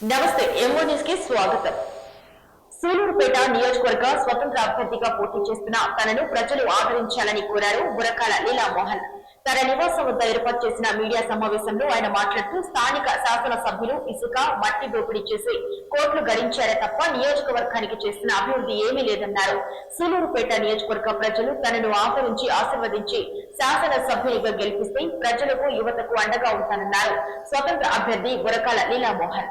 నమస్తే MO news కి స్వాగతం. సూలూరుపేట నియోజకవర్గ స్వతంత్ర అభ్యర్థిగా పోటీ చేస్తున్న తనను ప్రజలు ఆదరించాలని కోరారు బురకాల లీలామోహన్. తన నివాసం వద్ద ఏర్పాటు చేసిన మీడియా సమావేశంలో ఆయన మాట్లాడుతూ స్థానిక శాసన సభ్యులు ఇసుక మట్టి దోపిడీ చేసి కోట్లు గడించారే తప్ప నియోజకవర్గానికి చేసిన అభివృద్ధి ఏమీ లేదన్నారు. సూలూరుపేట నియోజకవర్గ ప్రజలు తనను ఆదరించి ఆశీర్వదించి శాసన సభ్యునిగా గెలిపిస్తే ప్రజలకు యువతకు అండగా ఉంటానన్నారు స్వతంత్ర అభ్యర్థి బురకాల లీలామోహన్.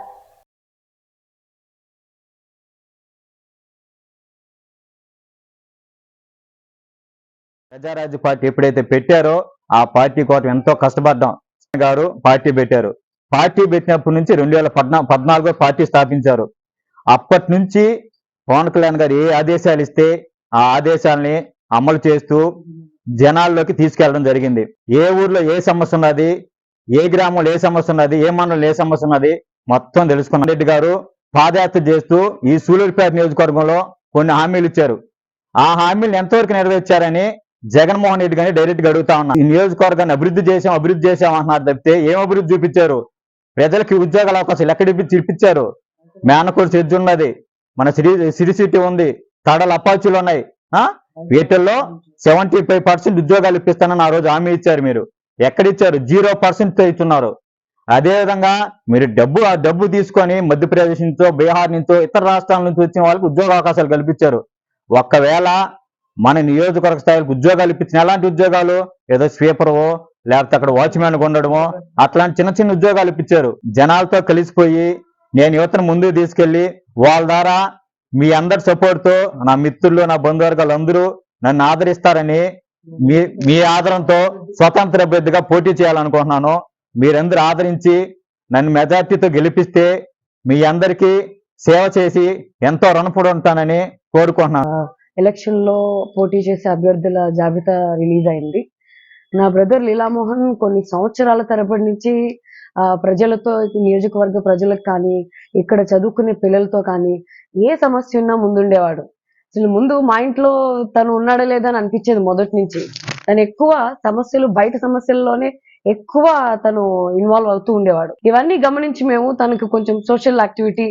ప్రజారాజ్య పార్టీ ఎప్పుడైతే పెట్టారో ఆ పార్టీ కోసం ఎంతో కష్టపడ్డాం. గారు పార్టీ పెట్టారు. పార్టీ పెట్టినప్పటి నుంచి 2014 పార్టీ స్థాపించారు. అప్పటి నుంచి పవన్ కళ్యాణ్ గారు ఏ ఆదేశాలు ఇస్తే ఆ ఆదేశాలని అమలు చేస్తూ జనాల్లోకి తీసుకెళ్లడం జరిగింది. ఏ ఊర్లో ఏ సమస్య ఉన్నది, ఏ గ్రామంలో ఏ సమస్య ఉన్నది, ఏ మండలంలో ఏ సమస్య ఉన్నది మొత్తం తెలుసుకున్న రెడ్డి గారు పాదయాత్ర చేస్తూ ఈ సూలూరుపేట నియోజకవర్గంలో కొన్ని హామీలు ఇచ్చారు. ఆ హామీలు ఎంతవరకు నెరవేర్చారని జగన్మోహన్ రెడ్డి గారిని డైరెక్ట్ గా అడుగుతా ఉన్నా. ఈ నియోజకవర్గాన్ని అభివృద్ధి చేసాం అంటున్నారు తప్పితే ఏం అభివృద్ధి చూపించారు? ప్రజలకి ఉద్యోగాల అవకాశాలు ఎక్కడ ఇప్పించారు? మేనకూరు సెడ్జ్ ఉన్నది, మన సిరి సిటీ ఉంది, తడల అపాచులు ఉన్నాయి. వీటిల్లో 75% ఉద్యోగాలు ఇప్పిస్తానని ఆ రోజు హామీ ఇచ్చారు. మీరు ఎక్కడిచ్చారు? 0% ఇస్తున్నారు. అదేవిధంగా మీరు డబ్బు తీసుకొని మధ్యప్రదేశ్ నుంచో, బీహార్ నుంచో, ఇతర రాష్ట్రాల నుంచి వచ్చిన వాళ్ళకి ఉద్యోగ అవకాశాలు కల్పించారు. ఒక్కవేళ మన నియోజకవర్గ స్థాయిలో ఉద్యోగాలు ఇప్పించిన ఎలాంటి ఉద్యోగాలు? ఏదో స్వీపరో లేకపోతే అక్కడ వాచ్మెన్ ఉండడమో అట్లాంటి చిన్న చిన్న ఉద్యోగాలు ఇప్పించారు. జనాలతో కలిసిపోయి నేను యువతను ముందుకు తీసుకెళ్లి వాళ్ళ ద్వారా మీ అందరి సపోర్ట్ తో నా మిత్రులు, నా బంధువర్గాలు అందరూ నన్ను ఆదరిస్తారని మీ ఆదరంతో స్వతంత్ర అభ్యర్థిగా పోటీ చేయాలనుకుంటున్నాను. మీరందరూ ఆదరించి నన్ను మెజార్టీతో గెలిపిస్తే మీ అందరికీ సేవ చేసి ఎంతో రుణపడి ఉంటానని కోరుకుంటున్నాను. ఎలక్షన్ లో పోటీ చేసే అభ్యర్థుల జాబితా రిలీజ్ అయింది. నా బ్రదర్ లీలామోహన్ కొన్ని సంవత్సరాల తరబడి నుంచి ప్రజలతో, నియోజకవర్గ ప్రజలకు కానీ, ఇక్కడ చదువుకునే పిల్లలతో కానీ ఏ సమస్య ఉన్నా ముందుండేవాడు. అసలు ముందు మా ఇంట్లో తను ఉన్నాడా లేదా అని అనిపించేది మొదటి నుంచి. తను ఎక్కువ సమస్యలు, బయట సమస్యల్లోనే ఎక్కువ తను ఇన్వాల్వ్ అవుతూ ఉండేవాడు. ఇవన్నీ గమనించి మేము తనకు కొంచెం సోషల్ యాక్టివిటీ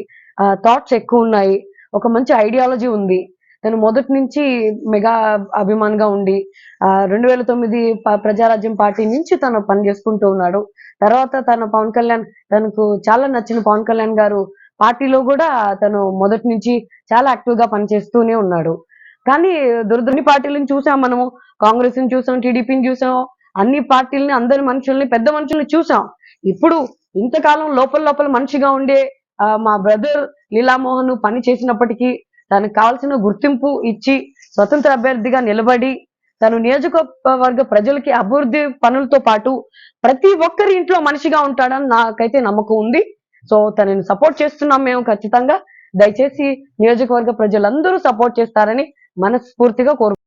థాట్స్ ఎక్కువ ఉన్నాయి, ఒక మంచి ఐడియాలజీ ఉంది. తను మొదటి నుంచి మెగా అభిమానిగా ఉండి 2009 ప్రజారాజ్యం పార్టీ నుంచి తను పనిచేసుకుంటూ ఉన్నాడు. తర్వాత పవన్ కళ్యాణ్, తనకు చాలా నచ్చిన పవన్ కళ్యాణ్ గారు పార్టీలో కూడా తను మొదటి నుంచి చాలా యాక్టివ్ గా పనిచేస్తూనే ఉన్నాడు. కానీ దురదృష్ట పార్టీలను చూసాం మనము, కాంగ్రెస్ ని చూసాం, టీడీపీని చూసాం, అన్ని పార్టీలని, అందరి మనుషుల్ని, పెద్ద మనుషుల్ని చూసాం. ఇప్పుడు ఇంతకాలం లోపల మనిషిగా ఉండే మా బ్రదర్ లీలామోహన్ పని చేసినప్పటికీ తనకు కావాల్సిన గుర్తింపు ఇచ్చి స్వతంత్ర అభ్యర్థిగా నిలబడి తను నియోజకవర్గ ప్రజలకి అభివృద్ధి పనులతో పాటు ప్రతి ఒక్కరి ఇంట్లో మనిషిగా ఉంటాడని నాకైతే నమ్మకం ఉంది. సో తనని సపోర్ట్ చేస్తున్నాం మేము ఖచ్చితంగా. దయచేసి నియోజకవర్గ ప్రజలందరూ సపోర్ట్ చేస్తారని మనస్ఫూర్తిగా కోరుకుంటున్నాం.